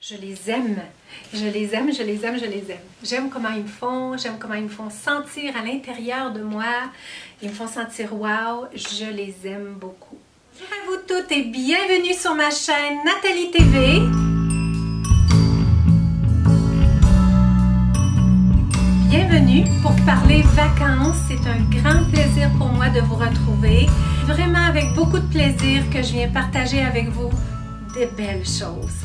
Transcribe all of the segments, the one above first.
Je les aime. Je les aime, je les aime, je les aime. J'aime comment ils me font, j'aime comment ils me font sentir à l'intérieur de moi. Ils me font sentir wow, je les aime beaucoup. Bonjour à vous toutes et bienvenue sur ma chaîne Nathalie TV. Bienvenue pour parler vacances. C'est un grand plaisir pour moi de vous retrouver. Vraiment avec beaucoup de plaisir que je viens partager avec vous des belles choses.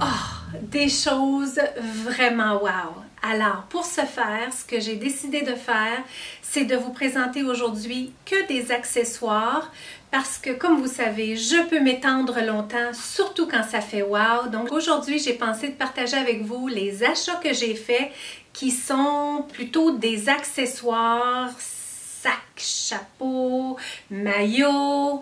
Oh, des choses vraiment wow! Alors, pour ce faire, ce que j'ai décidé de faire, c'est de vous présenter aujourd'hui que des accessoires parce que, comme vous savez, je peux m'étendre longtemps, surtout quand ça fait wow! Donc, aujourd'hui, j'ai pensé de partager avec vous les achats que j'ai faits qui sont plutôt des accessoires, sacs, chapeaux, maillots,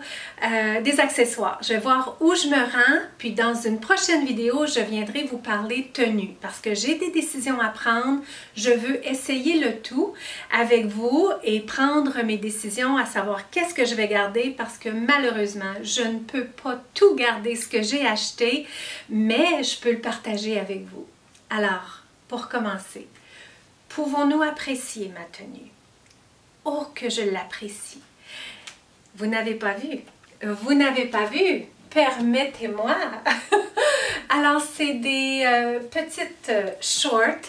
des accessoires. Je vais voir où je me rends, puis dans une prochaine vidéo, je viendrai vous parler tenue parce que j'ai des décisions à prendre. Je veux essayer le tout avec vous et prendre mes décisions à savoir qu'est-ce que je vais garder parce que malheureusement, je ne peux pas tout garder ce que j'ai acheté, mais je peux le partager avec vous. Alors, pour commencer, pouvons-nous apprécier ma tenue? Oh, que je l'apprécie! Vous n'avez pas vu? Vous n'avez pas vu? Permettez-moi! Alors, c'est des petites shorts.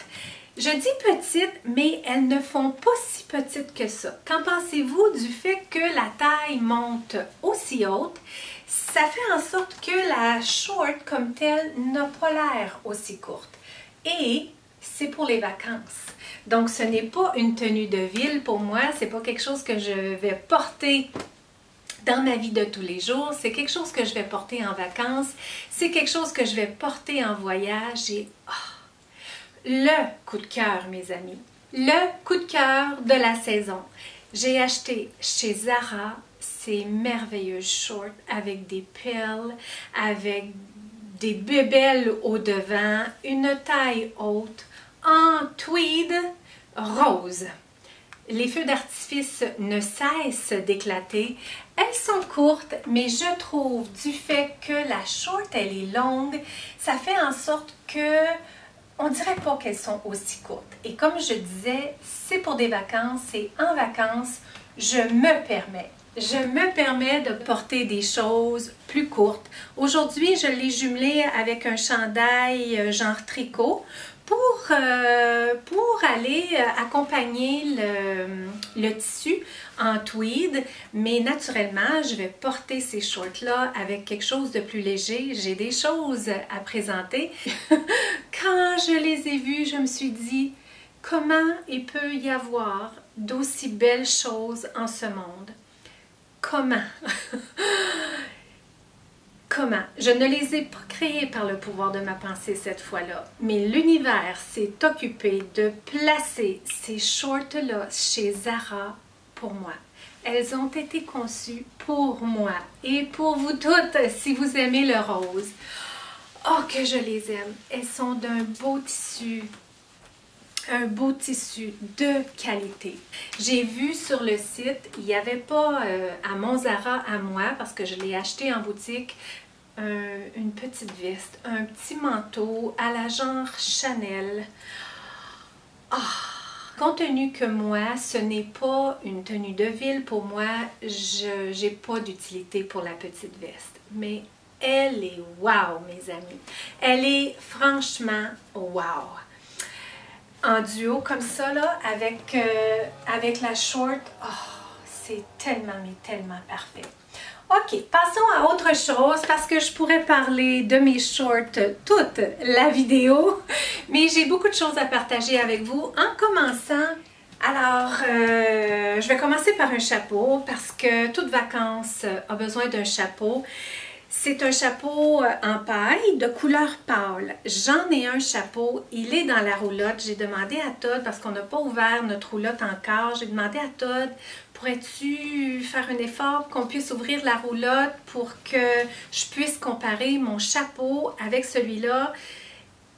Je dis petites, mais elles ne font pas si petites que ça. Qu'en pensez-vous du fait que la taille monte aussi haute? Ça fait en sorte que la short comme telle n'a pas l'air aussi courte. Et c'est pour les vacances. Donc, ce n'est pas une tenue de ville pour moi, c'est pas quelque chose que je vais porter dans ma vie de tous les jours, c'est quelque chose que je vais porter en vacances, c'est quelque chose que je vais porter en voyage et le coup de cœur, mes amis, le coup de cœur de la saison. J'ai acheté chez Zara ces merveilleuses shorts avec des perles, avec des bébelles au devant, une taille haute, en tweed rose. Les feux d'artifice ne cessent d'éclater. Elles sont courtes, mais je trouve du fait que la short elle est longue, ça fait en sorte que on dirait pas qu'elles sont aussi courtes. Et comme je disais, c'est pour des vacances et en vacances, je me permets de porter des choses plus courtes. Aujourd'hui, je l'ai jumelé avec un chandail genre tricot pour aller accompagner le tissu en tweed, mais naturellement, je vais porter ces shorts-là avec quelque chose de plus léger. J'ai des choses à présenter. Quand je les ai vus, je me suis dit, comment il peut y avoir d'aussi belles choses en ce monde? Comment? Comment? Je ne les ai pas créées par le pouvoir de ma pensée cette fois-là, mais l'univers s'est occupé de placer ces shorts-là chez Zara pour moi. Elles ont été conçues pour moi et pour vous toutes si vous aimez le rose. Oh, que je les aime! Elles sont d'un beau tissu. Un beau tissu de qualité. J'ai vu sur le site, il n'y avait pas à mon Zara à moi, parce que je l'ai acheté en boutique, une petite veste, un petit manteau à la genre Chanel. Compte tenu que moi, ce n'est pas une tenue de ville, pour moi, je n'ai pas d'utilité pour la petite veste. Mais elle est wow, mes amis. Elle est franchement wow. En duo comme ça, là, avec la short, c'est tellement, mais tellement parfait. Ok, passons à autre chose parce que je pourrais parler de mes shorts toute la vidéo, mais j'ai beaucoup de choses à partager avec vous. En commençant, alors, je vais commencer par un chapeau parce que toute vacances a besoin d'un chapeau. C'est un chapeau en paille de couleur pâle. J'en ai un chapeau, il est dans la roulotte. J'ai demandé à Todd, parce qu'on n'a pas ouvert notre roulotte encore, j'ai demandé à Todd, pourrais-tu faire un effort qu'on puisse ouvrir la roulotte pour que je puisse comparer mon chapeau avec celui-là?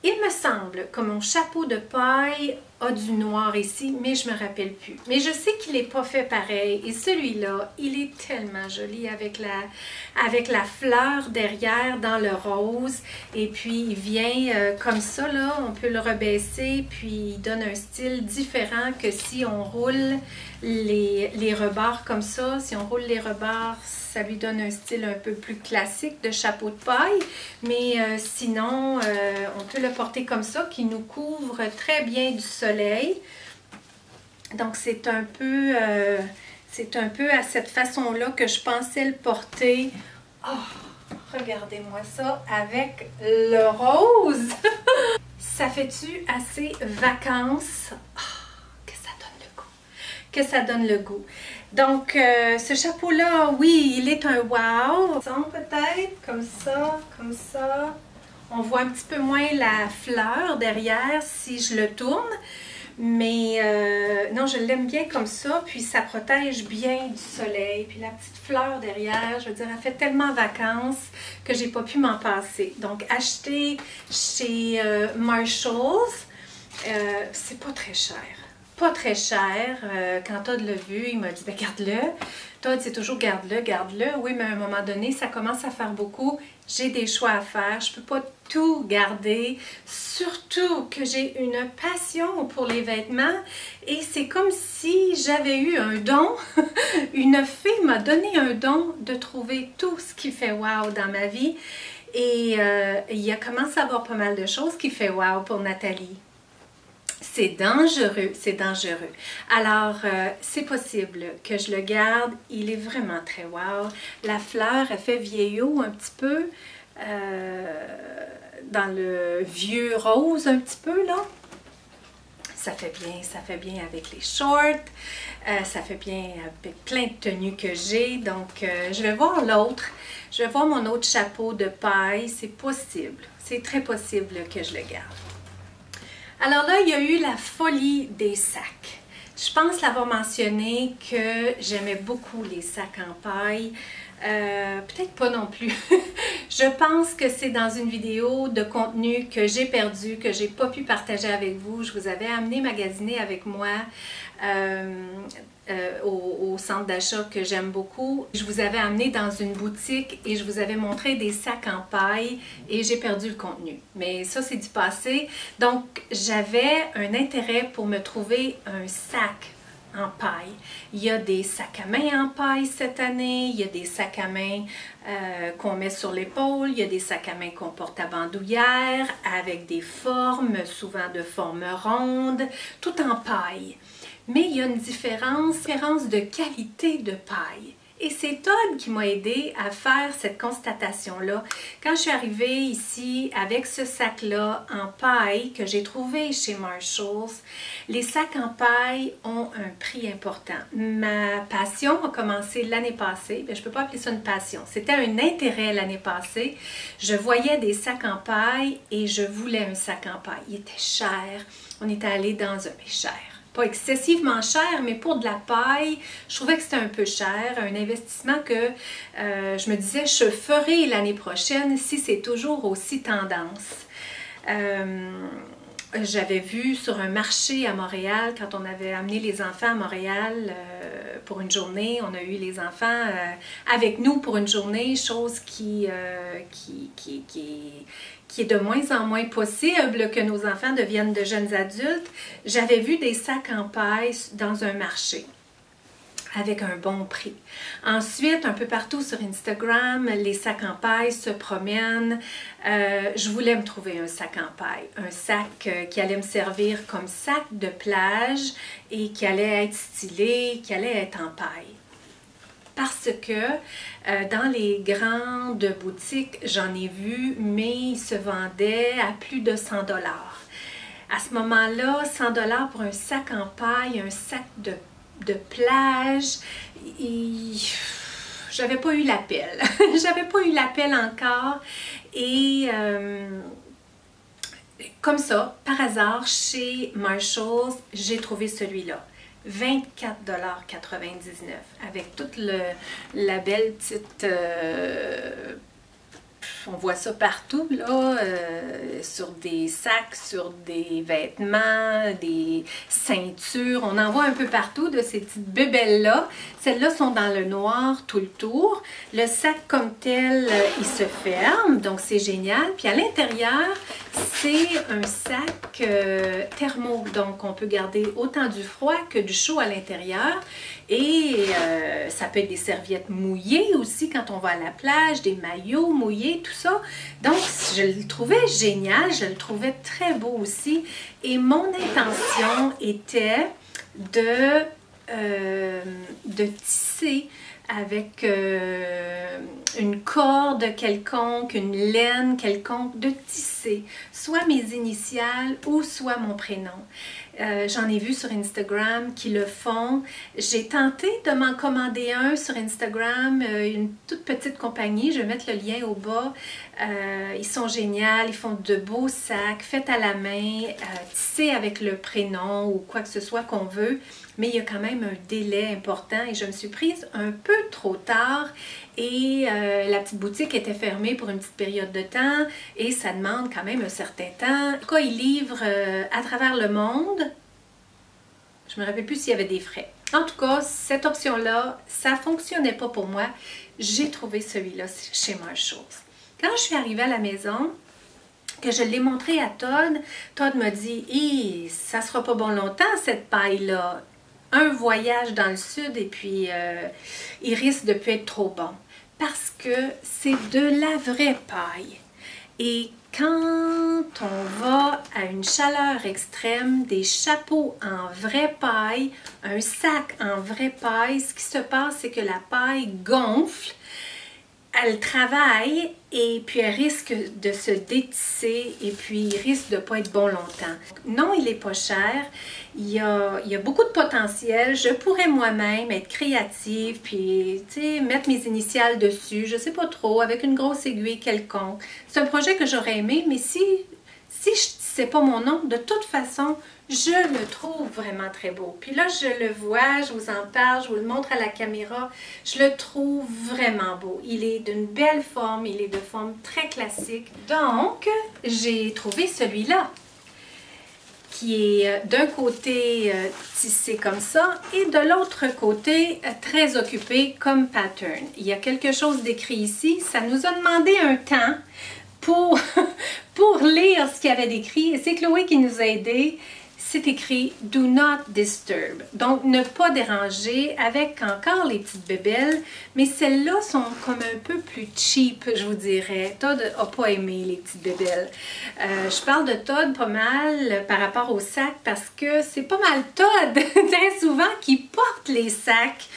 Il me semble que mon chapeau de paille a du noir ici, mais je me rappelle plus. Mais je sais qu'il n'est pas fait pareil. Et celui-là, il est tellement joli avec la fleur derrière dans le rose. Et puis, il vient comme ça, là. On peut le rebaisser, puis il donne un style différent que si on roule les rebords comme ça. Si on roule les rebords, ça lui donne un style un peu plus classique de chapeau de paille. Mais sinon, on peut le porter comme ça, qui nous couvre très bien du soleil. Donc, c'est un peu à cette façon-là que je pensais le porter. Oh, regardez-moi ça avec le rose! Ça fait-tu assez vacances? Oh, que ça donne le goût! Que ça donne le goût! Donc, ce chapeau-là, oui, il est un wow. Peut-être, comme ça, comme ça. On voit un petit peu moins la fleur derrière si je le tourne. Mais non, je l'aime bien comme ça. Puis, ça protège bien du soleil. Puis, la petite fleur derrière, je veux dire, elle fait tellement vacances que j'ai pas pu m'en passer. Donc, acheter chez Marshalls, c'est pas très cher. Pas très cher. Quand Todd l'a vu, il m'a dit, ben garde-le. Todd, c'est toujours garde-le, garde-le. Oui, mais à un moment donné, ça commence à faire beaucoup. J'ai des choix à faire. Je peux pas tout garder. Surtout que j'ai une passion pour les vêtements. Et c'est comme si j'avais eu un don. Une fée m'a donné un don de trouver tout ce qui fait wow dans ma vie. Et il a commencé à avoir pas mal de choses qui fait wow pour Nathalie. C'est dangereux, c'est dangereux. Alors, c'est possible que je le garde. Il est vraiment très wow. La fleur, elle fait vieillot un petit peu. Dans le vieux rose un petit peu, là. Ça fait bien avec les shorts. Ça fait bien avec plein de tenues que j'ai. Donc, je vais voir l'autre. Je vais voir mon autre chapeau de paille. C'est possible. C'est très possible que je le garde. Alors là, il y a eu la folie des sacs. Je pense l'avoir mentionné que j'aimais beaucoup les sacs en paille. Peut-être pas non plus. Je pense que c'est dans une vidéo de contenu que j'ai perdu, que j'ai pas pu partager avec vous. Je vous avais amené magasiner avec moi au centre d'achat que j'aime beaucoup. Je vous avais amené dans une boutique et je vous avais montré des sacs en paille et j'ai perdu le contenu. Mais ça, c'est du passé. Donc, j'avais un intérêt pour me trouver un sac en paille. Il y a des sacs à main en paille cette année, il y a des sacs à main qu'on met sur l'épaule, il y a des sacs à main qu'on porte à bandoulière avec des formes, souvent de forme ronde, tout en paille. Mais il y a une différence de qualité de paille. Et c'est Todd qui m'a aidé à faire cette constatation-là. Quand je suis arrivée ici avec ce sac-là en paille que j'ai trouvé chez Marshalls, les sacs en paille ont un prix important. Ma passion a commencé l'année passée. Bien, je ne peux pas appeler ça une passion. C'était un intérêt l'année passée. Je voyais des sacs en paille et je voulais un sac en paille. Il était cher. On était allé dans un... cher. Pas excessivement cher, mais pour de la paille, je trouvais que c'était un peu cher, un investissement que je me disais, je ferai l'année prochaine si c'est toujours aussi tendance. J'avais vu sur un marché à Montréal, quand on avait amené les enfants à Montréal pour une journée, on a eu les enfants avec nous pour une journée, chose qui est de moins en moins possible que nos enfants deviennent de jeunes adultes. J'avais vu des sacs en paille dans un marché avec un bon prix. Ensuite, un peu partout sur Instagram, les sacs en paille se promènent. Je voulais me trouver un sac en paille, un sac qui allait me servir comme sac de plage et qui allait être stylé, qui allait être en paille. Parce que dans les grandes boutiques, j'en ai vu, mais ils se vendaient à plus de 100 $. À ce moment-là, 100 $ pour un sac en paille, un sac de plage, j'avais pas eu l'appel. J'avais pas eu l'appel encore. Et comme ça, par hasard, chez Marshalls, j'ai trouvé celui-là. 24,99 $ avec toute la belle petite On voit ça partout, là, sur des sacs, sur des vêtements, des ceintures. On en voit un peu partout de ces petites bébelles-là. Celles-là sont dans le noir tout le tour. Le sac comme tel, il se ferme, donc c'est génial. Puis à l'intérieur, c'est un sac thermo, donc on peut garder autant du froid que du chaud à l'intérieur. Et ça peut être des serviettes mouillées aussi quand on va à la plage, des maillots mouillés, tout ça. Donc, je le trouvais génial, je le trouvais très beau aussi. Et mon intention était de tisser avec une corde quelconque, une laine quelconque, de tisser soit mes initiales ou soit mon prénom. J'en ai vu sur Instagram qui le font. J'ai tenté de m'en commander un sur Instagram, une toute petite compagnie. Je vais mettre le lien au bas. Ils sont géniaux, ils font de beaux sacs, faits à la main, tissés avec le prénom ou quoi que ce soit qu'on veut. Mais il y a quand même un délai important et je me suis prise un peu trop tard et la petite boutique était fermée pour une petite période de temps et ça demande quand même un certain temps. En tout cas, ils livrent à travers le monde. Je me rappelle plus s'il y avait des frais. En tout cas, cette option-là, ça ne fonctionnait pas pour moi. J'ai trouvé celui-là chez Marshalls. Quand je suis arrivée à la maison, que je l'ai montré à Todd, Todd m'a dit « ça ne sera pas bon longtemps cette paille-là. Un voyage dans le sud et puis il risque de ne plus être trop bon. » Parce que c'est de la vraie paille. Et quand on va à une chaleur extrême, des chapeaux en vraie paille, un sac en vraie paille, ce qui se passe, c'est que la paille gonfle, elle travaille et puis elle risque de se détisser et puis il risque de ne pas être bon longtemps. Non, il n'est pas cher. Il y a beaucoup de potentiel. Je pourrais moi-même être créative puis mettre mes initiales dessus, je ne sais pas trop, avec une grosse aiguille quelconque. C'est un projet que j'aurais aimé, mais si je ne sais pas mon nom, de toute façon, je le trouve vraiment très beau. Puis là, je le vois, je vous en parle, je vous le montre à la caméra. Je le trouve vraiment beau. Il est d'une belle forme, il est de forme très classique. Donc, j'ai trouvé celui-là, qui est d'un côté tissé comme ça et de l'autre côté très occupé comme pattern. Il y a quelque chose d'écrit ici. Ça nous a demandé un temps pour lire ce qu'il y avait d'écrit. C'est Chloé qui nous a aidés. C'est écrit « Do not disturb ». Donc, ne pas déranger avec encore les petites bébelles. Mais celles-là sont comme un peu plus cheap, je vous dirais. Todd n'a pas aimé les petites bébelles. Je parle de Todd pas mal par rapport au sac parce que c'est pas mal Todd, très souvent, qui porte les sacs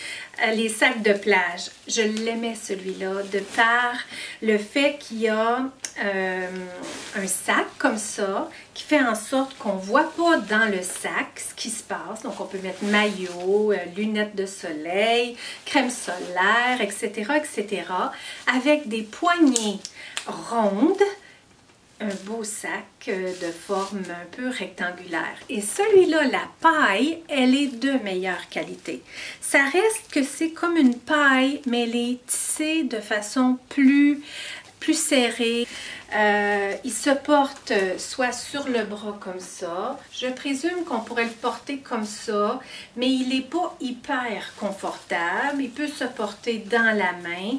de plage. Je l'aimais celui-là de par le fait qu'il y a un sac comme ça qui fait en sorte qu'on ne voit pas dans le sac ce qui se passe. Donc on peut mettre maillot, lunettes de soleil, crème solaire, etc., etc. avec des poignées rondes. Un beau sac de forme un peu rectangulaire. Et celui-là, la paille, elle est de meilleure qualité. Ça reste que c'est comme une paille, mais elle est tissée de façon plus serrée. Il se porte soit sur le bras comme ça. Je présume qu'on pourrait le porter comme ça, mais il n'est pas hyper confortable. Il peut se porter dans la main.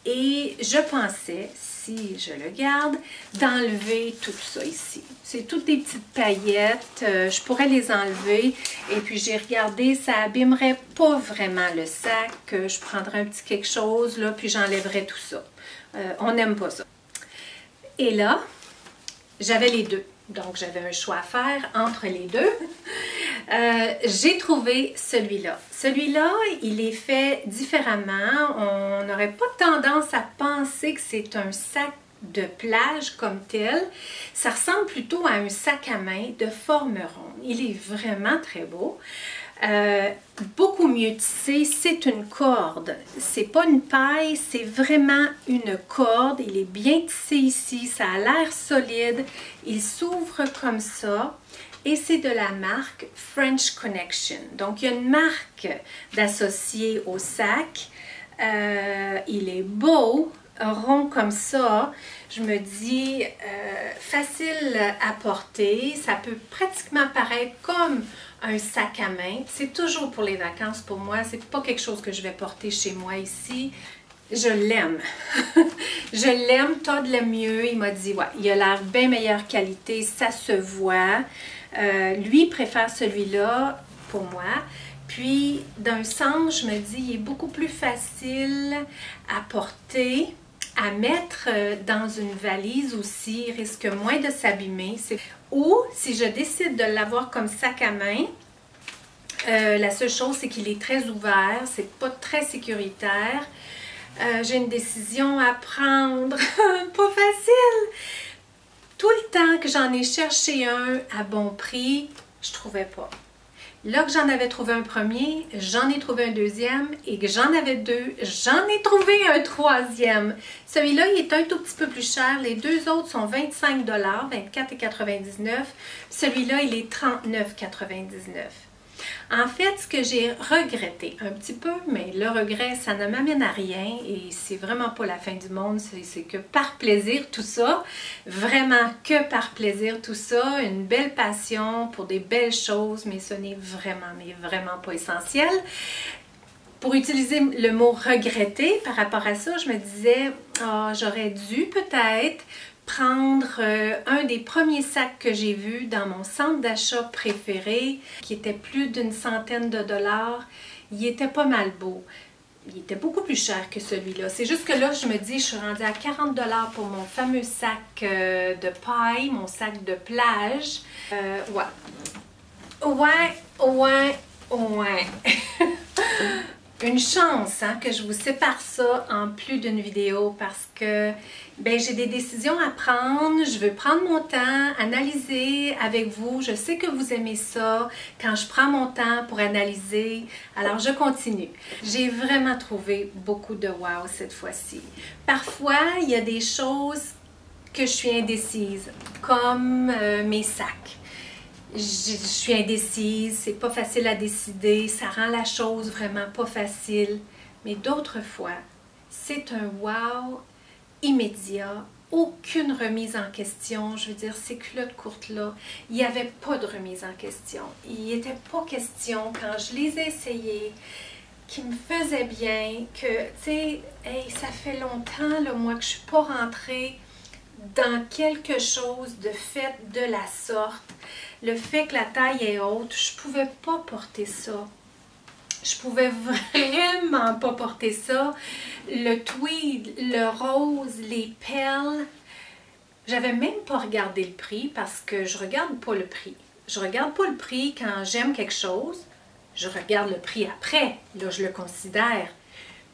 Et je pensais, si je le garde, d'enlever tout ça ici. C'est toutes des petites paillettes, je pourrais les enlever. Et puis j'ai regardé, ça abîmerait pas vraiment le sac. Je prendrais un petit quelque chose, là, puis j'enlèverais tout ça. On n'aime pas ça. Et là, j'avais les deux. Donc j'avais un choix à faire entre les deux. J'ai trouvé celui-là. Celui-là, il est fait différemment. On n'aurait pas tendance à penser que c'est un sac de plage comme tel. Ça ressemble plutôt à un sac à main de forme ronde. Il est vraiment très beau. Beaucoup mieux tissé, c'est une corde. C'est pas une paille, c'est vraiment une corde. Il est bien tissé ici, ça a l'air solide. Il s'ouvre comme ça. Et c'est de la marque French Connection. Donc, il y a une marque d'associé au sac. Il est beau. rond comme ça, je me dis facile à porter. Ça peut pratiquement paraître comme un sac à main. C'est toujours pour les vacances pour moi. C'est pas quelque chose que je vais porter chez moi ici. Je l'aime. Je l'aime. Todd l'aime mieux. Il m'a dit, ouais, il a l'air bien meilleure qualité. Ça se voit. Lui préfère celui-là pour moi. Puis, d'un sens, je me dis, il est beaucoup plus facile à porter, à mettre dans une valise aussi. Il risque moins de s'abîmer. Ou, si je décide de l'avoir comme sac à main, la seule chose, c'est qu'il est très ouvert. C'est pas très sécuritaire. J'ai une décision à prendre. Pas facile! Tout le temps que j'en ai cherché un à bon prix, je trouvais pas. Là que j'en avais trouvé un premier, j'en ai trouvé un deuxième et que j'en avais deux, j'en ai trouvé un troisième. Celui-là, il est un tout petit peu plus cher. Les deux autres sont 25 $, 24,99 $. Celui-là, il est 39,99 $. En fait, ce que j'ai regretté un petit peu, mais le regret, ça ne m'amène à rien et c'est vraiment pas la fin du monde, c'est que par plaisir tout ça, vraiment que par plaisir tout ça, une belle passion pour des belles choses, mais ce n'est vraiment, mais vraiment pas essentiel. Pour utiliser le mot regretter par rapport à ça, je me disais, oh, j'aurais dû peut-être prendre un des premiers sacs que j'ai vus dans mon centre d'achat préféré, qui était plus d'une centaine de dollars. Il était pas mal beau. Il était beaucoup plus cher que celui-là. C'est juste que là, je me dis, je suis rendue à 40 $ pour mon fameux sac de paille, mon sac de plage. Ouais. Une chance hein, que je vous sépare ça en plus d'une vidéo parce que ben, j'ai des décisions à prendre, je veux prendre mon temps, analyser avec vous. Je sais que vous aimez ça quand je prends mon temps pour analyser. Alors je continue. J'ai vraiment trouvé beaucoup de wow cette fois-ci. Parfois, il y a des choses que je suis indécise, comme mes sacs. Je suis indécise, c'est pas facile à décider, ça rend la chose vraiment pas facile. Mais d'autres fois, c'est un wow immédiat, aucune remise en question. Je veux dire, ces culottes courtes-là, il n'y avait pas de remise en question. Il n'était pas question, quand je les ai essayées, qui me faisaient bien, que, tu sais, hey, ça fait longtemps, là, moi, que je suis pas rentrée dans quelque chose de fait de la sorte. Le fait que la taille est haute, je pouvais pas porter ça. Je pouvais vraiment pas porter ça. Le tweed, le rose, les perles, j'avais même pas regardé le prix parce que je regarde pas le prix. Je regarde pas le prix quand j'aime quelque chose. Je regarde le prix après. Là, je le considère.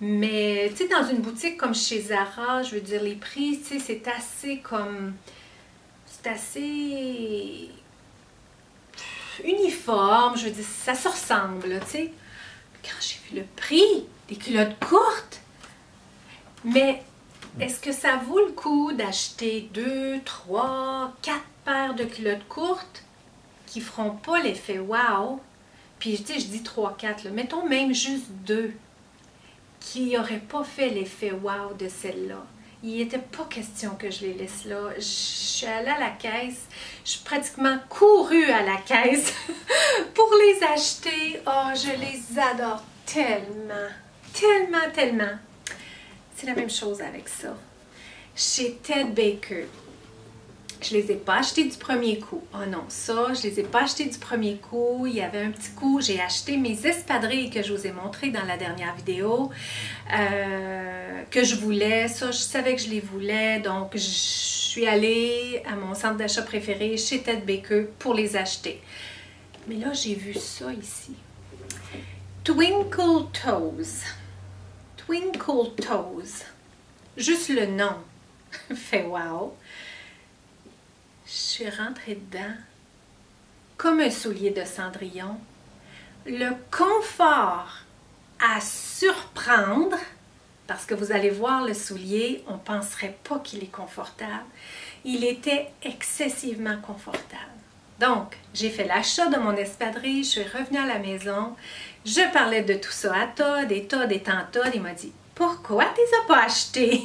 Mais, tu sais, dans une boutique comme chez Zara, je veux dire, les prix, tu sais, c'est assez comme... C'est assez... uniforme, je veux dire, ça se ressemble, tu sais. Quand j'ai vu le prix des culottes courtes, mais est-ce que ça vaut le coup d'acheter 2, 3, 4 paires de culottes courtes qui feront pas l'effet wow? Puis, tu sais, je dis 3, 4, là, mettons même juste 2 qui n'auraient pas fait l'effet wow de celle-là. Il n'était pas question que je les laisse là. Je suis allée à la caisse, je suis pratiquement courue à la caisse pour les acheter. Oh, je les adore tellement, tellement, tellement. C'est la même chose avec ça. Chez Ted Baker, je les ai pas achetés du premier coup. Oh non, ça, je les ai pas achetés du premier coup. Il y avait un petit coup, j'ai acheté mes espadrilles que je vous ai montrées dans la dernière vidéo, que je voulais. Ça, je savais que je les voulais, donc je suis allée à mon centre d'achat préféré, chez Ted Baker, pour les acheter. Mais là, j'ai vu ça ici. Twinkle Toes. Twinkle Toes. Juste le nom fait wow. Je suis rentrée dedans comme un soulier de Cendrillon. Le confort à surprendre, parce que vous allez voir le soulier, on ne penserait pas qu'il est confortable. Il était excessivement confortable. Donc, j'ai fait l'achat de mon espadrille, je suis revenue à la maison, je parlais de tout ça à Todd, et Todd étant Todd, il m'a dit « Pourquoi tu les as pas achetés? »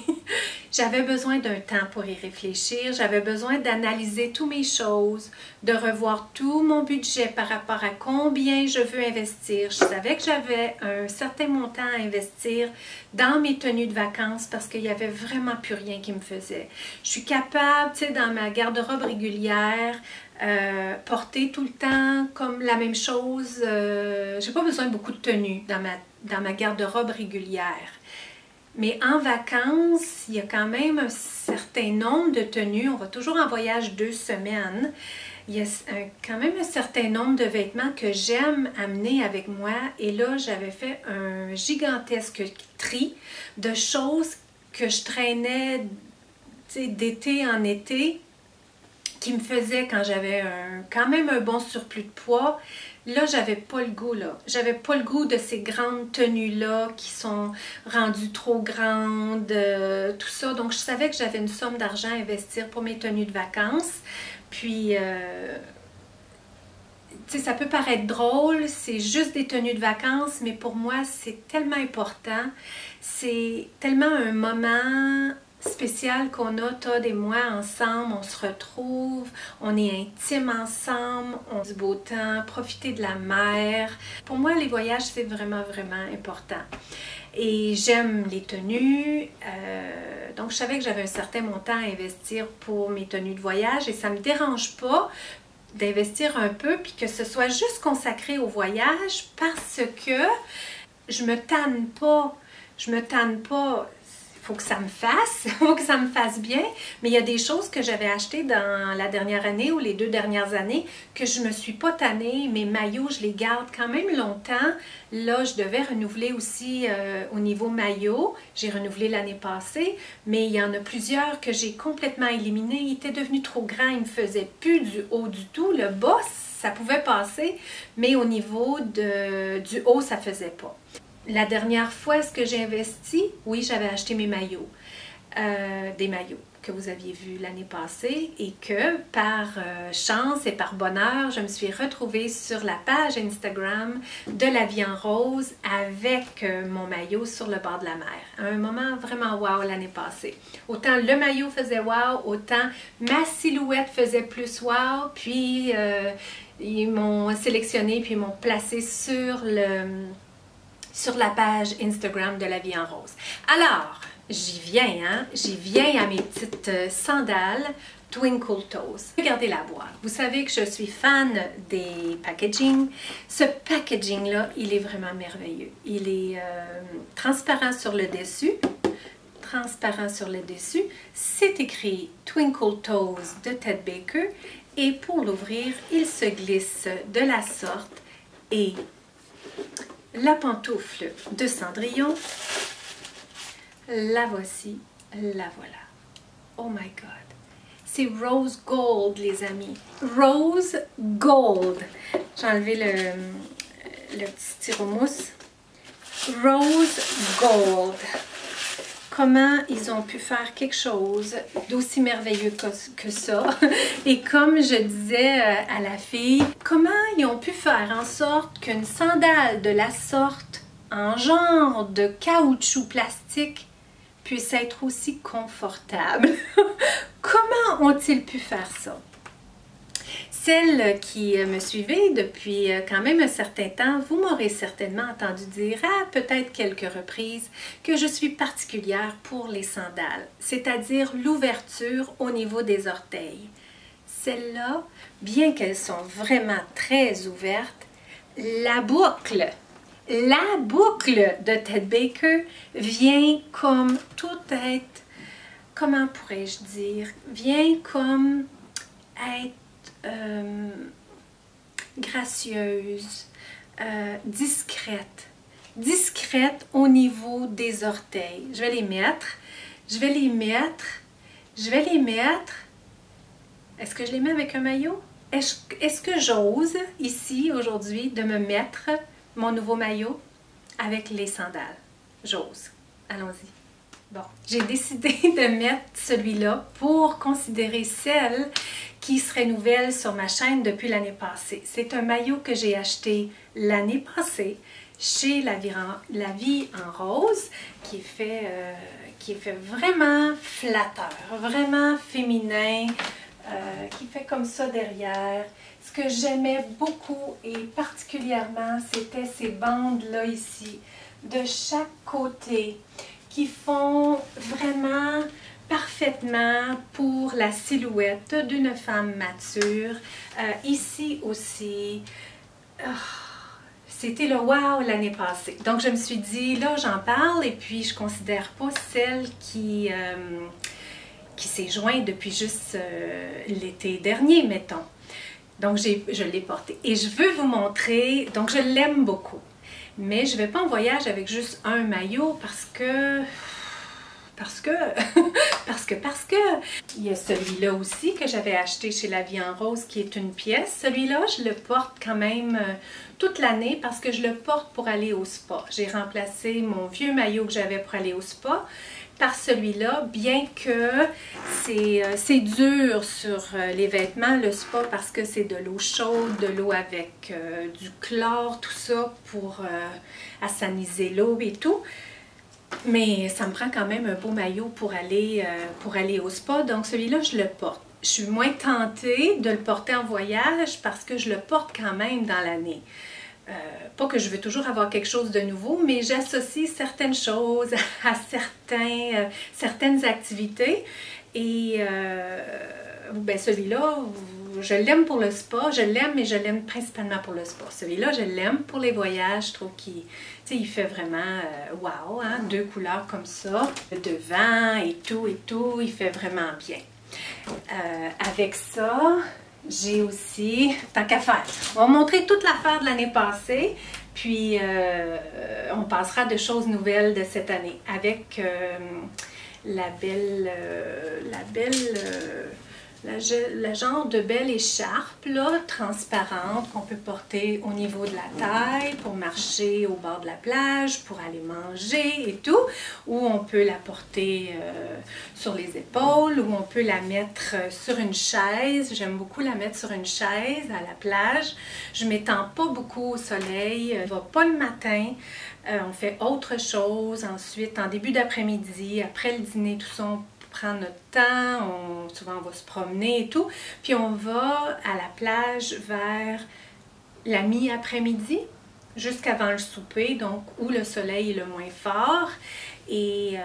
J'avais besoin d'un temps pour y réfléchir, j'avais besoin d'analyser toutes mes choses, de revoir tout mon budget par rapport à combien je veux investir. Je savais que j'avais un certain montant à investir dans mes tenues de vacances parce qu'il n'y avait vraiment plus rien qui me faisait. Je suis capable, tu sais, dans ma garde-robe régulière, porter tout le temps comme la même chose. J'ai pas besoin de beaucoup de tenues dans ma garde-robe régulière. Mais en vacances, il y a quand même un certain nombre de tenues. On va toujours en voyage 2 semaines. Il y a quand même un certain nombre de vêtements que j'aime amener avec moi. Et là, j'avais fait un gigantesque tri de choses que je traînais d'été en été, qui me faisaient quand j'avais quand même un bon surplus de poids. Là, j'avais pas le goût, là. J'avais pas le goût de ces grandes tenues-là qui sont rendues trop grandes, tout ça. Donc, je savais que j'avais une somme d'argent à investir pour mes tenues de vacances. Puis, tu sais, ça peut paraître drôle, c'est juste des tenues de vacances, mais pour moi, c'est tellement important. C'est tellement un moment spécial qu'on a, Todd et moi, ensemble. On se retrouve, on est intimes ensemble, on a du beau temps, profiter de la mer. Pour moi, les voyages, c'est vraiment, vraiment important. Et j'aime les tenues, donc je savais que j'avais un certain montant à investir pour mes tenues de voyage et ça ne me dérange pas d'investir un peu puis que ce soit juste consacré au voyage parce que je me tanne pas. Il faut que ça me fasse, il faut que ça me fasse bien, mais il y a des choses que j'avais achetées dans la dernière année ou les 2 dernières années que je me suis pas tannée. Mes maillots, je les garde quand même longtemps. Là, je devais renouveler aussi au niveau maillot. J'ai renouvelé l'année passée, mais il y en a plusieurs que j'ai complètement éliminés. Ils étaient devenus trop grands, ils me faisaient plus du haut du tout. Le bas, ça pouvait passer, mais au niveau du haut, ça faisait pas. La dernière fois, est-ce que j'ai investi? Oui, j'avais acheté mes maillots. Des maillots que vous aviez vus l'année passée et que par chance et par bonheur, je me suis retrouvée sur la page Instagram de La Vie en Rose avec mon maillot sur le bord de la mer. Un moment vraiment wow l'année passée. Autant le maillot faisait wow, autant ma silhouette faisait plus wow, puis ils m'ont sélectionné puis ils m'ont placé sur la page Instagram de La Vie en Rose. Alors, j'y viens à mes petites sandales Twinkle Toes. Regardez la boîte. Vous savez que je suis fan des packaging. Ce packaging-là, il est vraiment merveilleux. Il est transparent sur le dessus. C'est écrit Twinkle Toes de Ted Baker. Et pour l'ouvrir, il se glisse de la sorte. Et la pantoufle de Cendrillon, la voici, la voilà. Oh my God! C'est Rose Gold, les amis. Rose Gold. J'ai enlevé le petit styromousse. Rose Gold. Comment ils ont pu faire quelque chose d'aussi merveilleux que ça. Et comme je disais à la fille, comment ils ont pu faire en sorte qu'une sandale de la sorte, en genre de caoutchouc plastique, puisse être aussi confortable? Comment ont-ils pu faire ça? Celles qui me suivez depuis quand même un certain temps, vous m'aurez certainement entendu dire à peut-être quelques reprises que je suis particulière pour les sandales, c'est-à-dire l'ouverture au niveau des orteils. Celles-là, bien qu'elles sont vraiment très ouvertes, la boucle de Ted Baker vient comme tout être, comment pourrais-je dire, vient comme être gracieuse, discrète au niveau des orteils. Je vais les mettre. Est-ce que je les mets avec un maillot? Est-ce que j'ose ici aujourd'hui de me mettre mon nouveau maillot avec les sandales? J'ose. Allons-y. Bon, j'ai décidé de mettre celui-là pour considérer celle qui serait nouvelle sur ma chaîne depuis l'année passée. C'est un maillot que j'ai acheté l'année passée. chez La Vie en Rose, qui est fait vraiment flatteur, vraiment féminin, qui fait comme ça derrière. Ce que j'aimais beaucoup et particulièrement, c'était ces bandes-là ici, de chaque côté, qui font vraiment parfaitement pour la silhouette d'une femme mature. Ici aussi, c'était le wow l'année passée. Donc je me suis dit, là j'en parle et puis je considère pas celle qui s'est jointe depuis juste l'été dernier, mettons. Donc je l'ai porté et je veux vous montrer, donc je l'aime beaucoup. Mais je ne vais pas en voyage avec juste un maillot parce que il y a celui-là aussi que j'avais acheté chez La Vie en Rose qui est une pièce. Celui-là, je le porte quand même toute l'année parce que je le porte pour aller au spa. J'ai remplacé mon vieux maillot que j'avais pour aller au spa par celui-là, bien que c'est dur sur les vêtements, le spa, parce que c'est de l'eau chaude, de l'eau avec du chlore, tout ça pour assaniser l'eau et tout. Mais ça me prend quand même un beau maillot pour aller au spa, donc celui-là, je le porte. Je suis moins tentée de le porter en voyage parce que je le porte quand même dans l'année. Pas que je veux toujours avoir quelque chose de nouveau, mais j'associe certaines choses à certaines activités. Et ben celui-là, je l'aime pour le spa, je l'aime, mais je l'aime principalement pour le spa. Celui-là, je l'aime pour les voyages, je trouve qu'il fait vraiment wow, hein, deux couleurs comme ça, devant et tout, il fait vraiment bien. Avec ça, j'ai aussi, tant qu'à faire, on va montrer toute l'affaire de l'année passée, puis on passera de choses nouvelles de cette année avec la genre de belle écharpe là, transparente qu'on peut porter au niveau de la taille pour marcher au bord de la plage, pour aller manger et tout, ou on peut la porter sur les épaules, ou on peut la mettre sur une chaise. J'aime beaucoup la mettre sur une chaise à la plage. Je ne m'étends pas beaucoup au soleil, on ne va pas le matin. On fait autre chose ensuite en début d'après-midi, après le dîner, tout ça, on prend notre temps, souvent on va se promener et tout, puis on va à la plage vers la mi-après-midi, jusqu'avant le souper, donc où le soleil est le moins fort. Et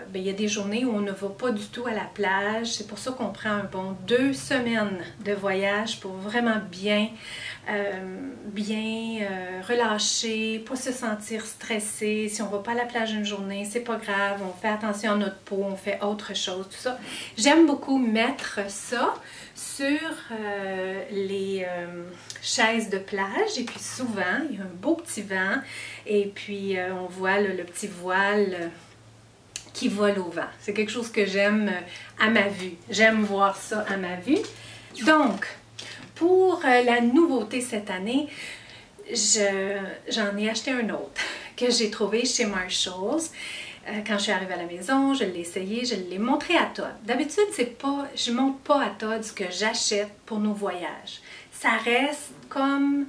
ben, il y a des journées où on ne va pas du tout à la plage. C'est pour ça qu'on prend un bon 2 semaines de voyage pour vraiment bien relâcher, pas se sentir stressé. Si on ne va pas à la plage une journée, c'est pas grave, on fait attention à notre peau, on fait autre chose, tout ça. J'aime beaucoup mettre ça sur les chaises de plage, et puis souvent, il y a un beau petit vent, et puis on voit le petit voile qui vole au vent. C'est quelque chose que j'aime à ma vue. J'aime voir ça à ma vue. Donc, pour la nouveauté cette année, j'en ai acheté un autre que j'ai trouvé chez Marshalls. Quand je suis arrivée à la maison, je l'ai essayé, je l'ai montré à Todd. D'habitude, je ne montre pas à Todd ce que j'achète pour nos voyages. Ça reste comme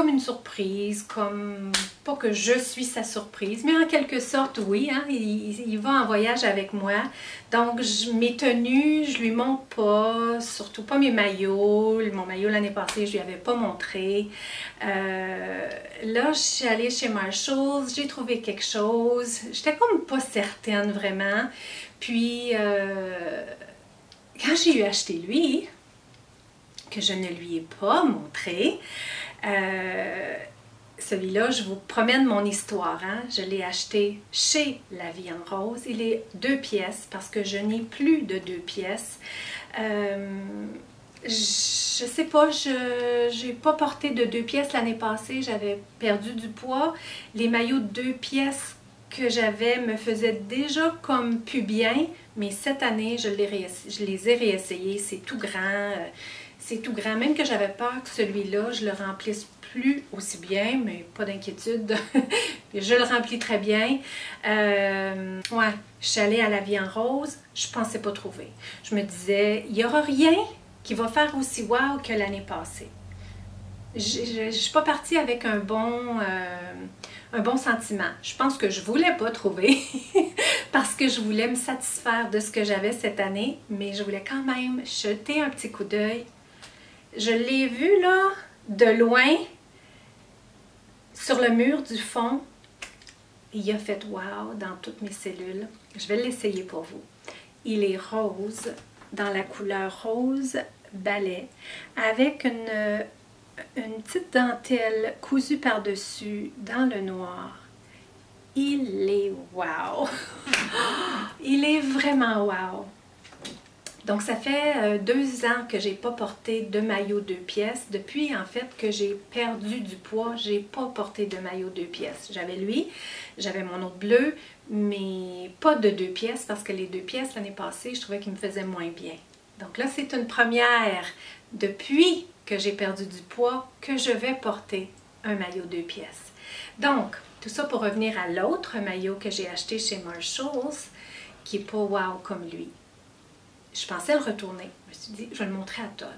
une surprise, comme pas que je suis sa surprise, mais en quelque sorte, oui, hein, il va en voyage avec moi. Donc, mes tenues, je lui montre pas, surtout pas mes maillots. Mon maillot l'année passée, je lui avais pas montré. Là, je suis allée chez Marshalls, j'ai trouvé quelque chose. J'étais comme pas certaine vraiment. Puis, quand j'ai eu acheté lui, que je ne lui ai pas montré, celui-là, je vous promène mon histoire, hein? Je l'ai acheté chez La Vie en Rose. Il est 2 pièces parce que je n'ai plus de 2 pièces. Je sais pas, je n'ai pas porté de 2 pièces l'année passée. J'avais perdu du poids. Les maillots de 2 pièces que j'avais me faisaient déjà comme plus bien, mais cette année, je les ai réessayés. C'est tout grand. C'est tout grand, même que j'avais peur que celui-là, je le remplisse plus aussi bien, mais pas d'inquiétude, je le remplis très bien. Ouais, je suis allée à La Vie en Rose, je pensais pas trouver. Je me disais, il n'y aura rien qui va faire aussi wow que l'année passée. je suis pas partie avec un bon sentiment. Je pense que je voulais pas trouver parce que je voulais me satisfaire de ce que j'avais cette année, mais je voulais quand même jeter un petit coup d'œil. Je l'ai vu là, de loin, sur le mur du fond. Il a fait wow dans toutes mes cellules. Je vais l'essayer pour vous. Il est rose, dans la couleur rose balai, avec une petite dentelle cousue par-dessus dans le noir. Il est wow! Il est vraiment wow! Donc, ça fait 2 ans que j'ai pas porté de maillot 2 pièces. Depuis, en fait, que j'ai perdu du poids, j'ai pas porté de maillot 2 pièces. J'avais lui, j'avais mon autre bleu, mais pas de 2 pièces parce que les 2 pièces, l'année passée, je trouvais qu'ils me faisaient moins bien. Donc là, c'est une première depuis que j'ai perdu du poids que je vais porter un maillot 2 pièces. Donc, tout ça pour revenir à l'autre maillot que j'ai acheté chez Marshalls, qui n'est pas wow comme lui. Je pensais le retourner. Je me suis dit, je vais le montrer à Todd.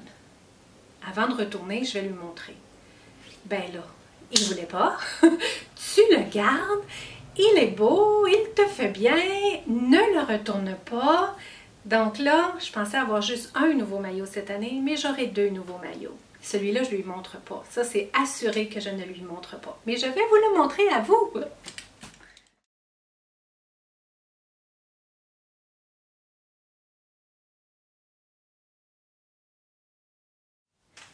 Avant de retourner, je vais lui montrer. Ben là, il ne voulait pas. Tu le gardes, il est beau, il te fait bien, ne le retourne pas. Donc là, je pensais avoir juste un nouveau maillot cette année, mais j'aurai 2 nouveaux maillots. Celui-là, je ne lui montre pas. Ça, c'est assuré que je ne lui montre pas. Mais je vais vous le montrer à vous.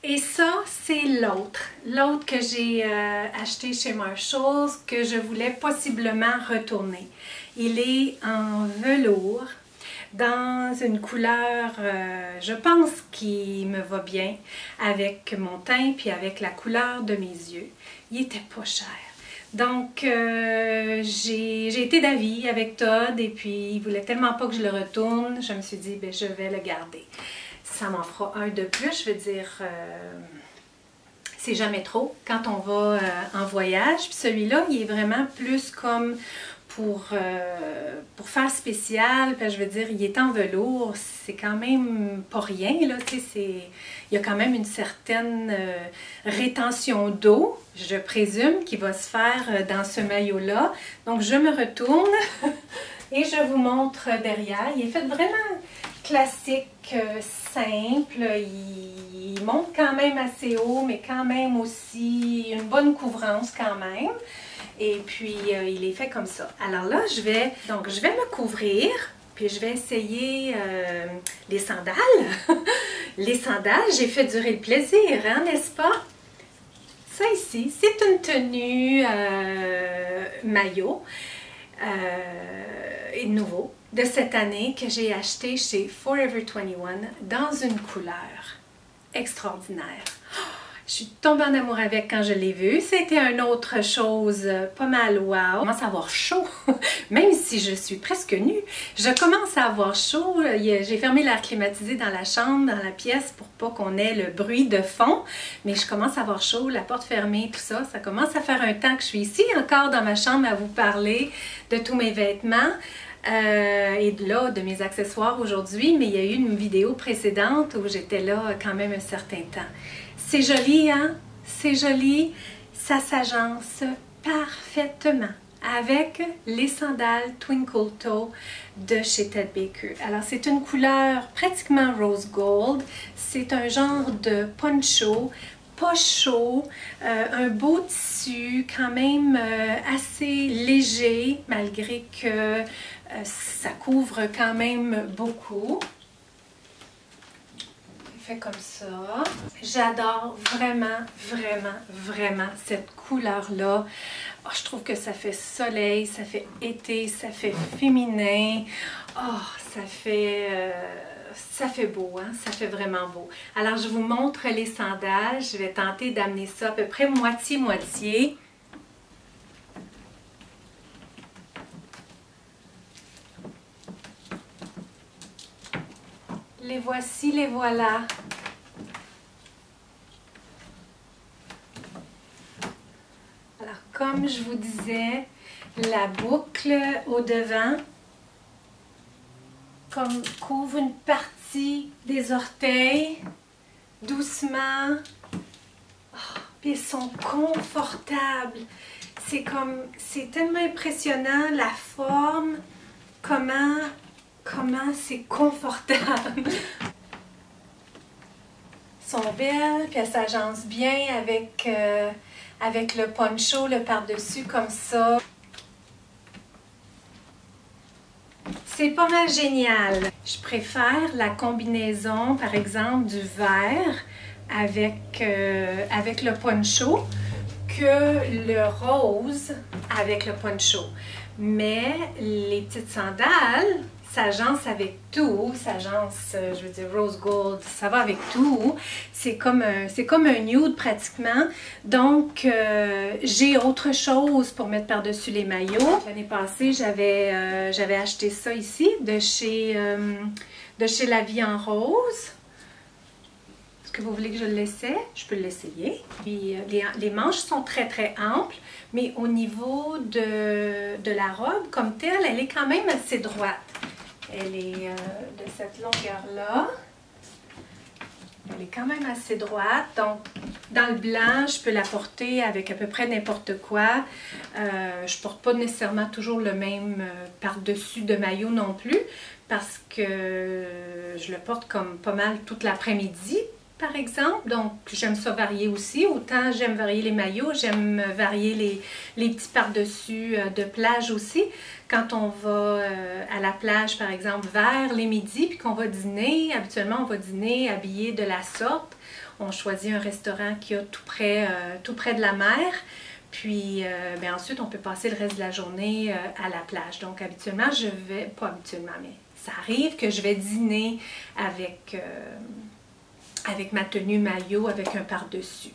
Et ça, c'est l'autre que j'ai acheté chez Marshalls, que je voulais possiblement retourner. Il est en velours, dans une couleur, je pense, qui me va bien, avec mon teint, puis avec la couleur de mes yeux. Il était pas cher. Donc, j'ai été d'avis avec Todd, et puis il voulait tellement pas que je le retourne, je me suis dit, ben, je vais le garder. Ça m'en fera un de plus, je veux dire, c'est jamais trop quand on va en voyage. Puis celui-là, il est vraiment plus comme pour faire spécial. Puis je veux dire, il est en velours, c'est quand même pas rien, là, tu sais, il y a quand même une certaine rétention d'eau, je présume, qui va se faire dans ce maillot-là. Donc, je me retourne et je vous montre derrière. Il est fait vraiment classique, simple, il monte quand même assez haut, mais quand même aussi une bonne couvrance quand même. Et puis, il est fait comme ça. Alors là, je vais me couvrir, puis je vais essayer les sandales. Les sandales, j'ai fait durer le plaisir, hein, n'est-ce pas? Ça ici, c'est une tenue maillot, et nouveau, de cette année que j'ai acheté chez Forever 21 dans une couleur extraordinaire. Je suis tombée en amour avec quand je l'ai vu. C'était une autre chose pas mal wow. Je commence à avoir chaud, même si je suis presque nue. Je commence à avoir chaud. J'ai fermé l'air climatisé dans la chambre, dans la pièce, pour pas qu'on ait le bruit de fond. Mais je commence à avoir chaud, la porte fermée, tout ça. Ça commence à faire un temps que je suis ici, encore dans ma chambre, à vous parler de tous mes vêtements. Et de là, de mes accessoires aujourd'hui, mais il y a eu une vidéo précédente où j'étais là quand même un certain temps. C'est joli, hein? C'est joli. Ça s'agence parfaitement avec les sandales Twinkle Toe de chez Ted Baker. Alors, c'est une couleur pratiquement rose gold. C'est un genre de poncho, pas chaud, un beau tissu, quand même assez léger, malgré que ça couvre quand même beaucoup. Fait comme ça. J'adore vraiment, vraiment, vraiment cette couleur-là. Oh, je trouve que ça fait soleil, ça fait été, ça fait féminin. Oh, ça fait beau, hein? Ça fait vraiment beau. Alors, je vous montre les sandales. Je vais tenter d'amener ça à peu près moitié-moitié. Les voici, les voilà. Alors, comme je vous disais, la boucle au devant couvre une partie des orteils, doucement. Oh, Puis ils sont confortables. C'est tellement impressionnant la forme, comment c'est confortable. Elles sont belles, puis elles s'agencent bien avec le poncho, le par-dessus comme ça. C'est pas mal génial. Je préfère la combinaison, par exemple, du vert avec le poncho que le rose avec le poncho. Mais les petites sandales s'agencent avec tout, s'agencent, je veux dire, rose gold, ça va avec tout. C'est comme un nude pratiquement. Donc, j'ai autre chose pour mettre par-dessus les maillots. L'année passée, j'avais acheté ça ici, de chez La Vie en Rose. Est-ce que vous voulez que je l'essaie? Je peux l'essayer. Puis les manches sont très très amples, mais au niveau de la robe comme telle, elle est quand même assez droite. Elle est de cette longueur-là. Elle est quand même assez droite. Donc, dans le blanc, je peux la porter avec à peu près n'importe quoi. Je ne porte pas nécessairement toujours le même par-dessus de maillot non plus, parce que je le porte comme pas mal toute l'après-midi, par exemple. Donc, j'aime ça varier aussi. Autant j'aime varier les maillots, j'aime varier les petits par-dessus de plage aussi. Quand on va à la plage, par exemple, vers les midis, puis qu'on va dîner, habituellement, on va dîner habillé de la sorte. On choisit un restaurant qui a tout près de la mer. Puis, ensuite, on peut passer le reste de la journée à la plage. Donc, habituellement, je vais, pas habituellement, mais ça arrive que je vais dîner avec ma tenue maillot, avec un par-dessus.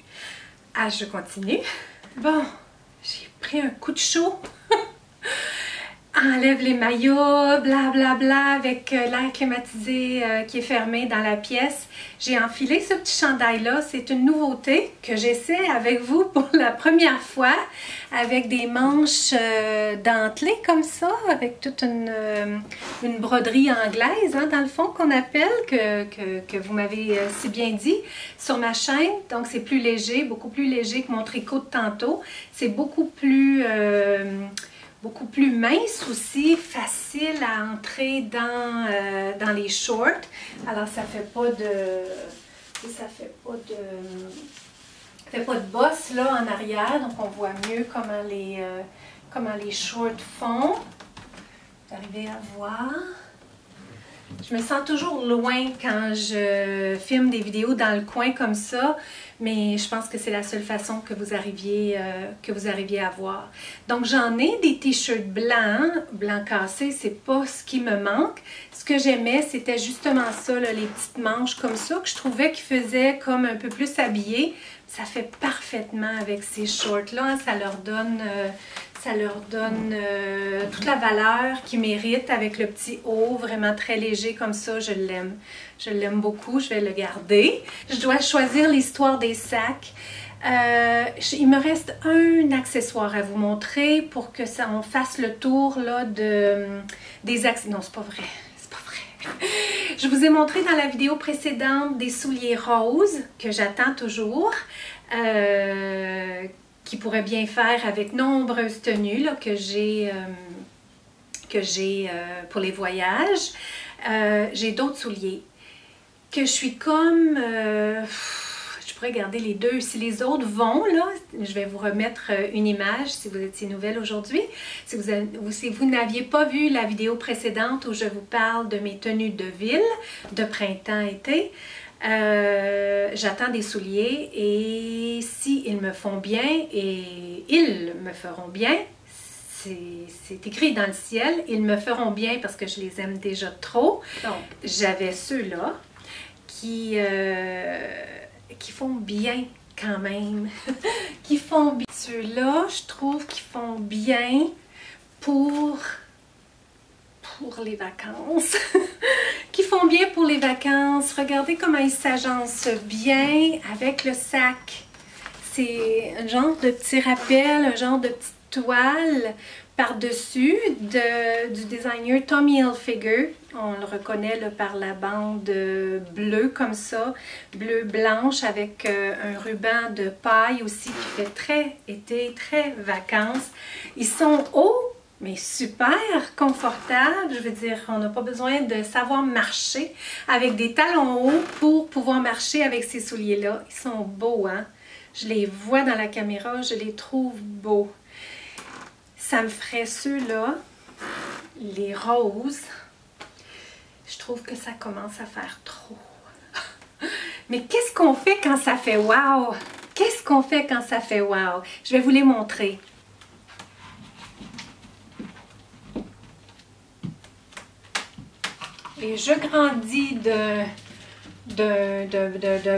Ah, je continue. Bon, j'ai pris un coup de chaud. Enlève les maillots, blablabla, avec l'air climatisé qui est fermé dans la pièce. J'ai enfilé ce petit chandail-là. C'est une nouveauté que j'essaie avec vous pour la première fois, avec des manches dentelées comme ça, avec toute une broderie anglaise, hein, dans le fond, qu'on appelle, que vous m'avez si bien dit, sur ma chaîne. Donc, c'est plus léger, beaucoup plus léger que mon tricot de tantôt. C'est beaucoup plus mince aussi, facile à entrer dans les shorts. Alors ça fait pas de bosse là en arrière, donc on voit mieux comment les shorts font. Vous arrivez à voir. Je me sens toujours loin quand je filme des vidéos dans le coin comme ça, mais je pense que c'est la seule façon que vous arriviez à voir. Donc j'en ai des t-shirts blancs cassés, c'est pas ce qui me manque. Ce que j'aimais, c'était justement ça, là, les petites manches comme ça, que je trouvais qui faisaient comme un peu plus habillé. Ça fait parfaitement avec ces shorts-là, hein, ça leur donne toute la valeur qu'ils méritent avec le petit haut, vraiment très léger comme ça. Je l'aime. Je l'aime beaucoup. Je vais le garder. Je dois choisir l'histoire des sacs. Il me reste un accessoire à vous montrer pour que on fasse le tour là, des accessoires. Non, c'est pas vrai. C'est pas vrai. Je vous ai montré dans la vidéo précédente des souliers roses que j'attends toujours. Qui pourrait bien faire avec nombreuses tenues là, que j'ai pour les voyages. J'ai d'autres souliers que je suis comme... je pourrais garder les deux. Si les autres vont, là, je vais vous remettre une image si vous étiez nouvelle aujourd'hui. Si vous n'aviez pas vu la vidéo précédente où je vous parle de mes tenues de ville, de printemps-été, j'attends des souliers et si ils me font bien et ils me feront bien, c'est écrit dans le ciel, ils me feront bien parce que je les aime déjà trop. Donc j'avais ceux-là qui font bien quand même, qui font bien. Ceux-là, je trouve qu'ils font bien pour les vacances. Qui font bien pour les vacances. Regardez comment ils s'agencent bien avec le sac. C'est un genre de petit rappel, un genre de petite toile par-dessus du designer Tommy Hilfiger. On le reconnaît là, par la bande bleue comme ça, bleu-blanche avec un ruban de paille aussi qui fait très été, très vacances. Ils sont hauts, mais super confortables. Je veux dire, on n'a pas besoin de savoir marcher avec des talons hauts pour pouvoir marcher avec ces souliers-là. Ils sont beaux, hein? Je les vois dans la caméra, je les trouve beaux. Ça me ferait ceux-là, les roses. Je trouve que ça commence à faire trop. Mais qu'est-ce qu'on fait quand ça fait wow? Qu'est-ce qu'on fait quand ça fait wow? Je vais vous les montrer. Et je grandis d'un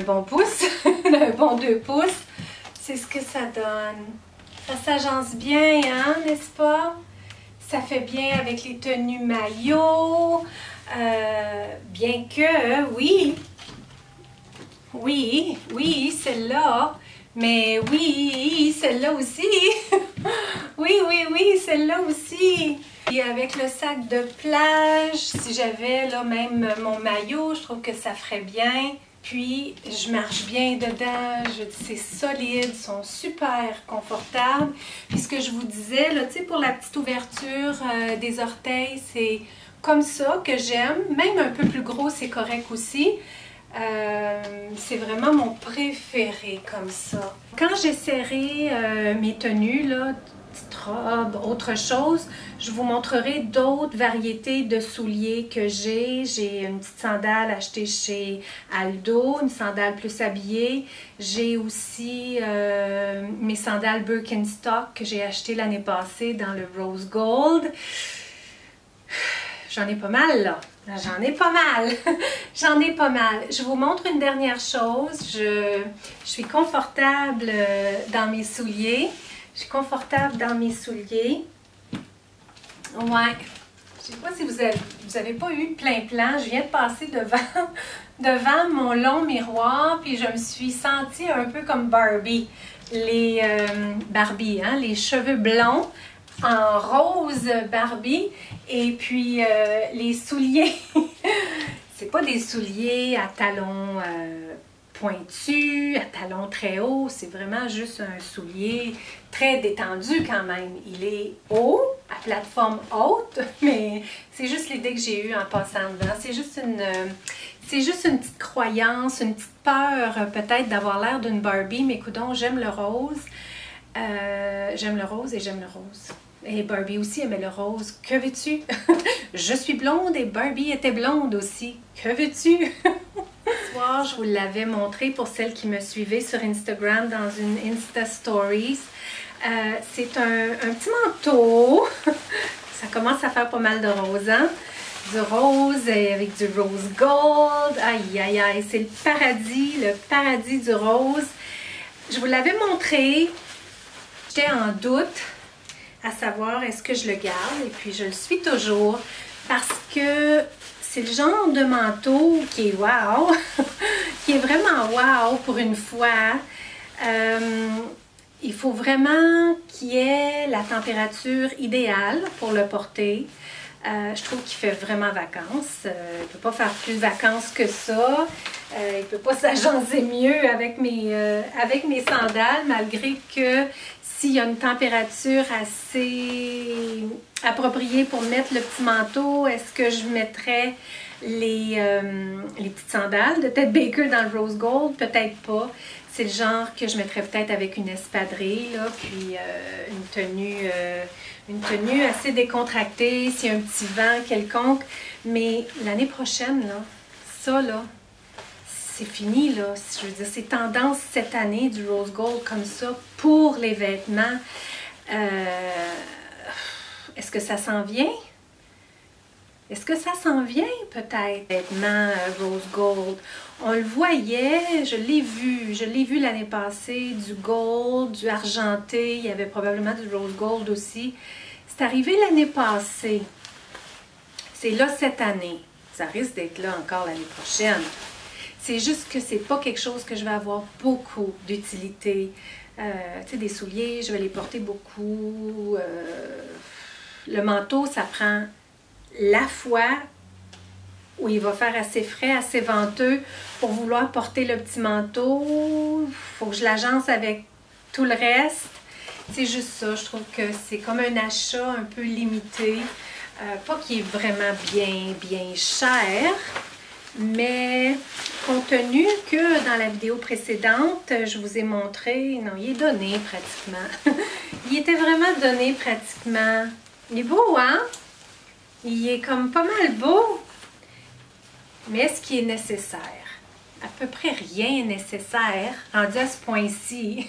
bon pouce, d'un bon 2 pouces. C'est ce que ça donne. Ça s'agence bien, hein, n'est-ce pas? Ça fait bien avec les tenues maillot. Bien que, oui, celle-là. Mais oui, celle-là aussi. oui, celle-là aussi. Et avec le sac de plage, si j'avais là même mon maillot, je trouve que ça ferait bien. Puis, je marche bien dedans, c'est solide, ils sont super confortables. Puis, ce que je vous disais, là, tu sais, pour la petite ouverture des orteils, c'est comme ça que j'aime. Même un peu plus gros, c'est correct aussi. C'est vraiment mon préféré comme ça. Quand j'essaierai mes tenues, là, petite robe, autre chose, je vous montrerai d'autres variétés de souliers que j'ai. J'ai une petite sandale achetée chez Aldo, une sandale plus habillée. J'ai aussi mes sandales Birkenstock que j'ai achetées l'année passée dans le Rose Gold. J'en ai pas mal là. J'en ai pas mal. J'en ai pas mal. Je vous montre une dernière chose. Je suis confortable dans mes souliers. Je suis confortable dans mes souliers. Ouais. Je sais pas si vous avez pas eu plein plan. Je viens de passer devant mon long miroir, puis je me suis sentie un peu comme Barbie. Barbie, hein? Les cheveux blonds en rose Barbie. Et puis les souliers. C'est pas des souliers à talons pointus, à talons très hauts. C'est vraiment juste un soulier très détendu quand même. Il est haut, à plateforme haute, mais c'est juste l'idée que j'ai eue en passant dedans. C'est juste une petite croyance, une petite peur peut-être d'avoir l'air d'une Barbie, mais coudonc, j'aime le rose. J'aime le rose et j'aime le rose. Et Barbie aussi aimait le rose. Que veux-tu? Je suis blonde et Barbie était blonde aussi. Que veux-tu? Ce soir, je vous l'avais montré pour celles qui me suivaient sur Instagram dans une Insta Stories. C'est un petit manteau. Ça commence à faire pas mal de rose, hein? Du rose avec du rose gold. Aïe, aïe, aïe. C'est le paradis du rose. Je vous l'avais montré. J'étais en doute à savoir est-ce que je le garde, et puis je le suis toujours parce que c'est le genre de manteau qui est wow, qui est vraiment wow pour une fois. Il faut vraiment qu'il y ait la température idéale pour le porter. Je trouve qu'il fait vraiment vacances. Il ne peut pas faire plus vacances que ça. Il ne peut pas s'agencer mieux avec mes sandales, malgré que s'il y a une température assez appropriée pour mettre le petit manteau, est-ce que je mettrais les petites sandales de Ted Baker dans le Rose Gold? Peut-être pas. C'est le genre que je mettrais peut-être avec une espadrille, là, puis une tenue assez décontractée, s'il y a un petit vent quelconque. Mais l'année prochaine, là, ça, là, c'est fini, là. Je veux dire, c'est tendance cette année du Rose Gold comme ça pour les vêtements. Est-ce que ça s'en vient? Est-ce que ça s'en vient peut-être? Vêtements Rose Gold. On le voyait, je l'ai vu l'année passée, du gold, du argenté, il y avait probablement du Rose Gold aussi. C'est arrivé l'année passée. C'est là cette année. Ça risque d'être là encore l'année prochaine. C'est juste que c'est pas quelque chose que je vais avoir beaucoup d'utilité. Tu sais, des souliers, je vais les porter beaucoup. Le manteau, ça prend la fois où il va faire assez frais, assez venteux pour vouloir porter le petit manteau. Il faut que je l'agence avec tout le reste. C'est juste ça, je trouve que c'est comme un achat un peu limité. Pas qu'il est vraiment bien cher, mais compte tenu que dans la vidéo précédente, je vous ai montré, non, il est donné pratiquement. Il était vraiment donné pratiquement. Il est beau, hein? Il est comme pas mal beau. Mais est-ce qu'il est nécessaire? À peu près rien est nécessaire, rendu à ce point-ci.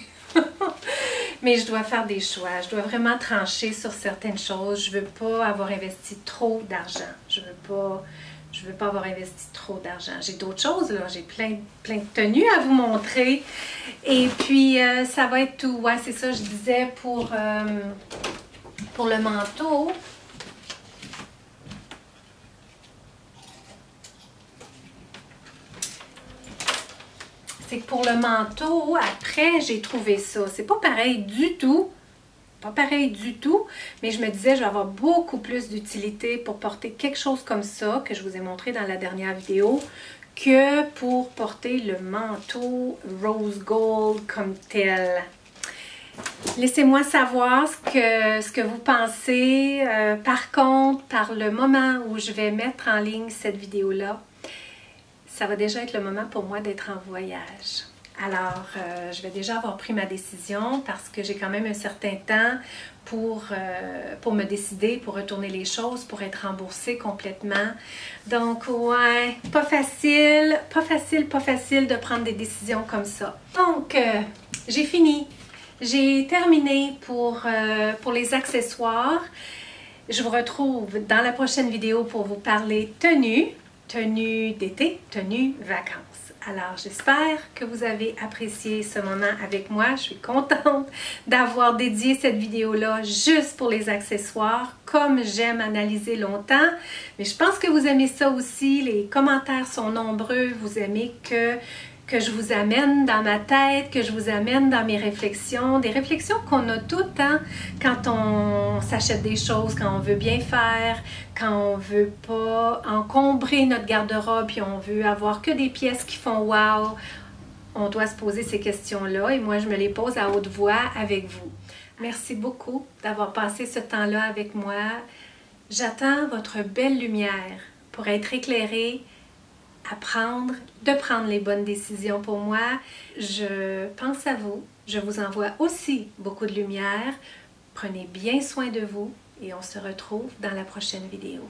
Mais je dois faire des choix. Je dois vraiment trancher sur certaines choses. Je ne veux pas avoir investi trop d'argent. Je veux pas avoir investi trop d'argent. J'ai d'autres choses, là. J'ai plein de tenues à vous montrer. Et puis, ça va être tout. Ouais, c'est ça, je disais pour le manteau. C'est que pour le manteau, après, j'ai trouvé ça. C'est pas pareil du tout. Pas pareil du tout. Mais je me disais, je vais avoir beaucoup plus d'utilité pour porter quelque chose comme ça, que je vous ai montré dans la dernière vidéo, que pour porter le manteau rose gold comme tel. Laissez-moi savoir ce que vous pensez. Par contre, par le moment où je vais mettre en ligne cette vidéo-là, ça va déjà être le moment pour moi d'être en voyage. Alors, je vais déjà avoir pris ma décision parce que j'ai quand même un certain temps pour me décider, pour retourner les choses, pour être remboursée complètement. Donc, ouais, pas facile de prendre des décisions comme ça. Donc, j'ai fini. J'ai terminé pour les accessoires. Je vous retrouve dans la prochaine vidéo pour vous parler tenue d'été, tenue vacances. Alors, j'espère que vous avez apprécié ce moment avec moi. Je suis contente d'avoir dédié cette vidéo-là juste pour les accessoires, comme j'aime analyser longtemps. Mais je pense que vous aimez ça aussi. Les commentaires sont nombreux. Vous aimez que je vous amène dans ma tête, que je vous amène dans mes réflexions, des réflexions qu'on a toutes, hein, quand on s'achète des choses, quand on veut bien faire, quand on veut pas encombrer notre garde-robe, puis on veut avoir que des pièces qui font wow. On doit se poser ces questions-là et moi, je me les pose à haute voix avec vous. Merci beaucoup d'avoir passé ce temps-là avec moi. J'attends votre belle lumière pour être éclairée, de prendre les bonnes décisions pour moi. Je pense à vous. Je vous envoie aussi beaucoup de lumière. Prenez bien soin de vous et on se retrouve dans la prochaine vidéo.